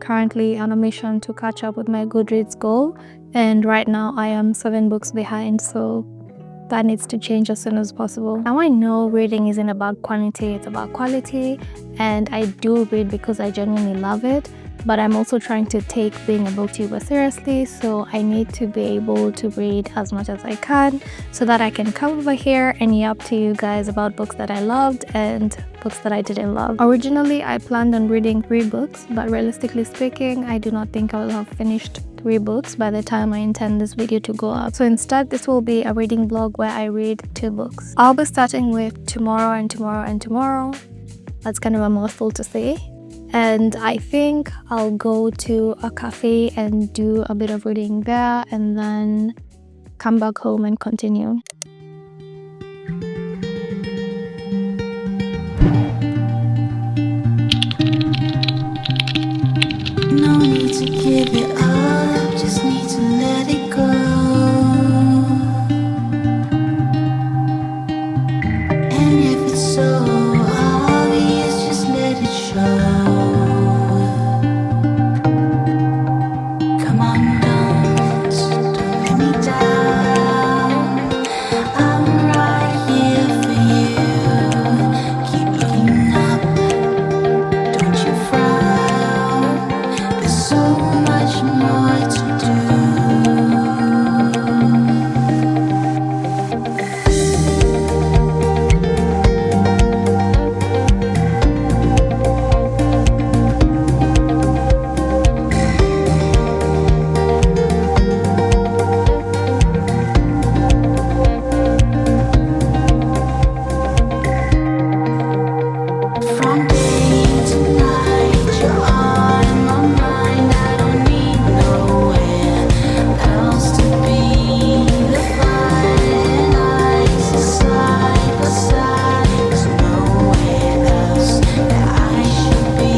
currently on a mission to catch up with my Goodreads goal, and right now I am 7 books behind, so that needs to change as soon as possible. Now I know reading isn't about quantity, it's about quality, and I do read because I genuinely love it, but I'm also trying to take being a booktuber seriously, so I need to be able to read as much as I can so that I can come over here and yap to you guys about books that I loved and books that I didn't love. Originally, I planned on reading 3 books, but realistically speaking, I do not think I will have finished 3 books by the time I intend this video to go up. So instead, this will be a reading vlog where I read 2 books. I'll be starting with tomorrow and tomorrow and tomorrow. That's kind of a mouthful to say. And I think I'll go to a cafe and do a bit of reading there and then come back home and continue. No need to give it up, just need to let it go. And if it's so obvious, just let it show. Come on, don't let me down. I'm right here for you. Keep looking up, don't you frown. There's so much more to do. From day to night, you're on my mind. I don't need nowhere else to be. The fire and ice is side by side. There's nowhere else that I should be.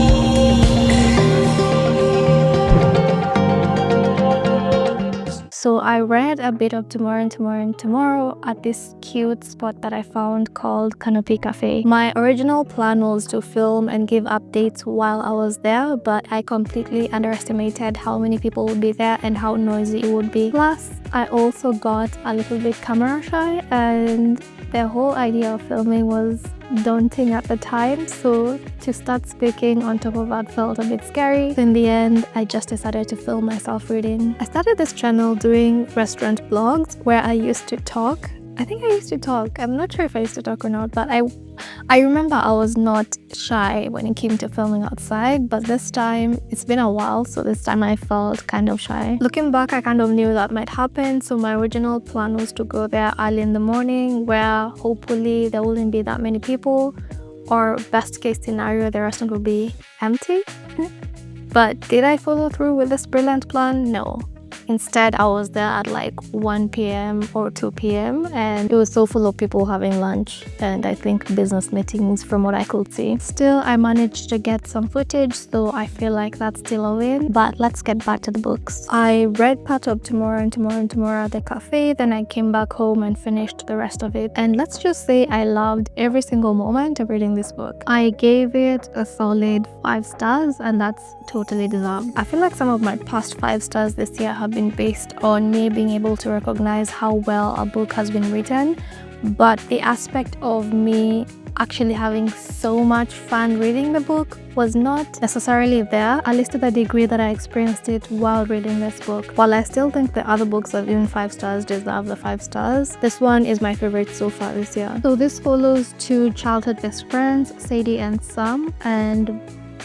So I read a bit of Tomorrow and Tomorrow and Tomorrow at this cute spot that I found called Canopy Café. My original plan was to film and give updates while I was there, but I completely underestimated how many people would be there and how noisy it would be. Plus, I also got a little bit camera shy, and the whole idea of filming was daunting at the time, so to start speaking on top of that felt a bit scary. So in the end, I just decided to film myself reading. I started this channel doing restaurant vlogs where I used to talk. I think I used to talk. I'm not sure if I used to talk or not, but I remember I was not shy when it came to filming outside, but this time, it's been a while, so this time I felt kind of shy. Looking back, I kind of knew that might happen, so my original plan was to go there early in the morning where hopefully there wouldn't be that many people, or best case scenario, the restaurant would be empty. But did I follow through with this brilliant plan? No. Instead, I was there at like 1 p.m. or 2 p.m. and it was so full of people having lunch and I think business meetings from what I could see. Still, I managed to get some footage, so I feel like that's still a win. But let's get back to the books. I read part of Tomorrow and Tomorrow and Tomorrow at the cafe, then I came back home and finished the rest of it. And let's just say I loved every single moment of reading this book. I gave it a solid 5 stars and that's totally deserved. I feel like some of my past 5 stars this year have been based on me being able to recognize how well a book has been written, but the aspect of me actually having so much fun reading the book was not necessarily there, at least to the degree that I experienced it while reading this book. While I still think the other books that given 5 stars deserve the 5 stars, this one is my favorite so far this year. So this follows 2 childhood best friends, Sadie and Sam, and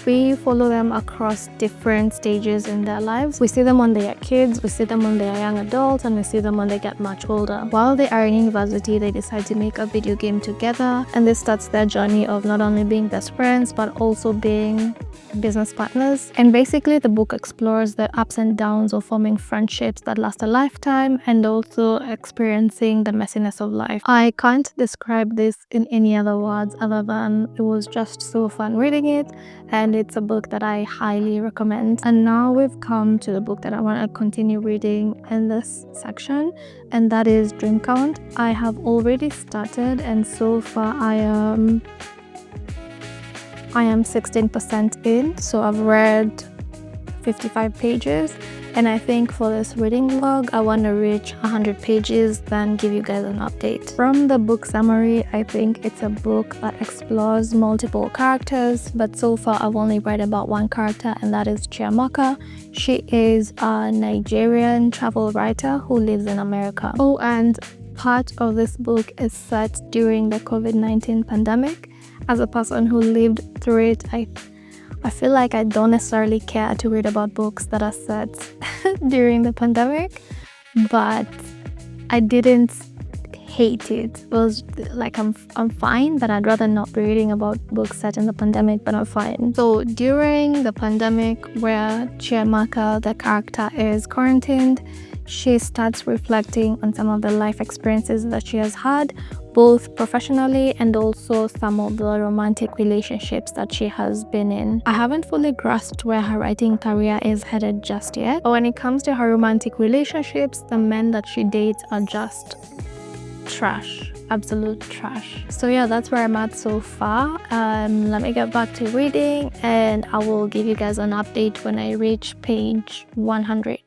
we follow them across different stages in their lives. We see them when they are kids, we see them when they are young adults, and we see them when they get much older. While they are in university, they decide to make a video game together, and this starts their journey of not only being best friends, but also being business partners. And basically, the book explores the ups and downs of forming friendships that last a lifetime and also experiencing the messiness of life. I can't describe this in any other words other than it was just so fun reading it, and it's a book that I highly recommend. And now we've come to the book that I want to continue reading in this section, and that is Dream Count. I have already started, and so far I am 16% in, so I've read 55 pages, and I think for this reading vlog I want to reach 100 pages, then give you guys an update. From the book summary, I think it's a book that explores multiple characters, but so far I've only read about one character, and that is Chimamanda. She is a Nigerian travel writer who lives in America. Oh, and part of this book is set during the COVID-19 pandemic. As a person who lived through it, I feel like I don't necessarily care to read about books that are set during the pandemic, but I didn't hate it. It was like I'm fine, but I'd rather not be reading about books set in the pandemic, but I'm fine. So during the pandemic, where Chimamanda, the character, is quarantined, she starts reflecting on some of the life experiences that she has had, both professionally and also some of the romantic relationships that she has been in. I haven't fully grasped where her writing career is headed just yet, but when it comes to her romantic relationships, the men that she dates are just trash, absolute trash. So yeah, that's where I'm at so far. Let me get back to reading, and I will give you guys an update when I reach page 100.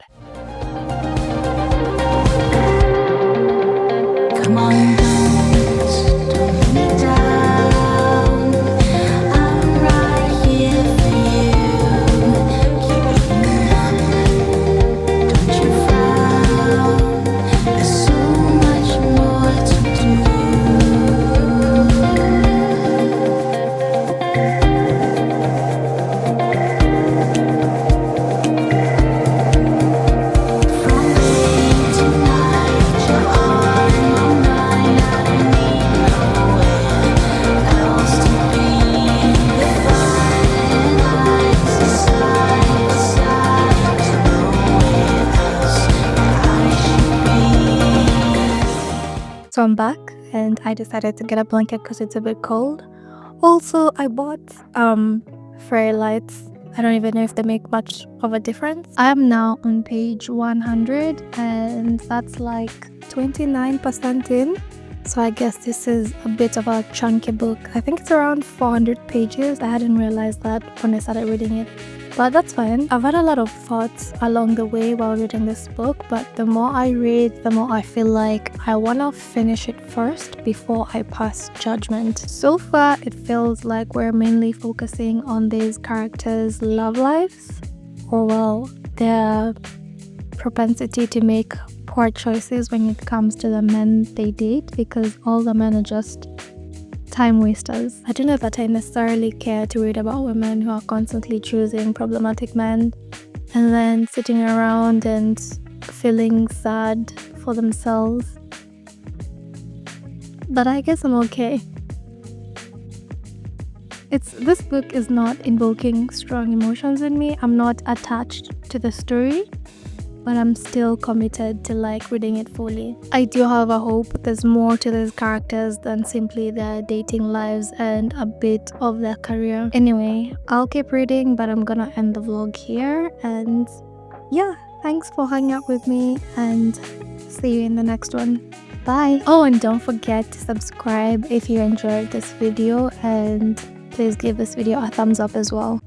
Come on, don't let me down. I'm right here for you. Keep looking up, don't you frown. There's so much more to do. From day to night, you're on my mind. I don't need nowhere else to be. The fire lights side by side. There's nowhere else I should be. So I'm back, and I decided to get a blanket because it's a bit cold. Also, I bought fairy lights. I don't even know if they make much of a difference. I am now on page 100, and that's like 29% in. So I guess this is a bit of a chunky book. I think it's around 400 pages. I hadn't realized that when I started reading it, but that's fine. I've had a lot of thoughts along the way while reading this book, but the more I read, the more I feel like I want to finish it first before I pass judgment. So far, it feels like we're mainly focusing on these characters' love lives, or well, their propensity to make poor choices when it comes to the men they date, because all the men are just time wasters. I don't know that I necessarily care to read about women who are constantly choosing problematic men and then sitting around and feeling sad for themselves. But I guess I'm okay. This book is not invoking strong emotions in me. I'm not attached to the story, but I'm still committed to like reading it fully. I do have a hope there's more to these characters than simply their dating lives and a bit of their career. Anyway, I'll keep reading, but I'm gonna end the vlog here, and yeah, thanks for hanging out with me, and see you in the next one. Bye. Oh, and don't forget to subscribe if you enjoyed this video, and please give this video a thumbs up as well.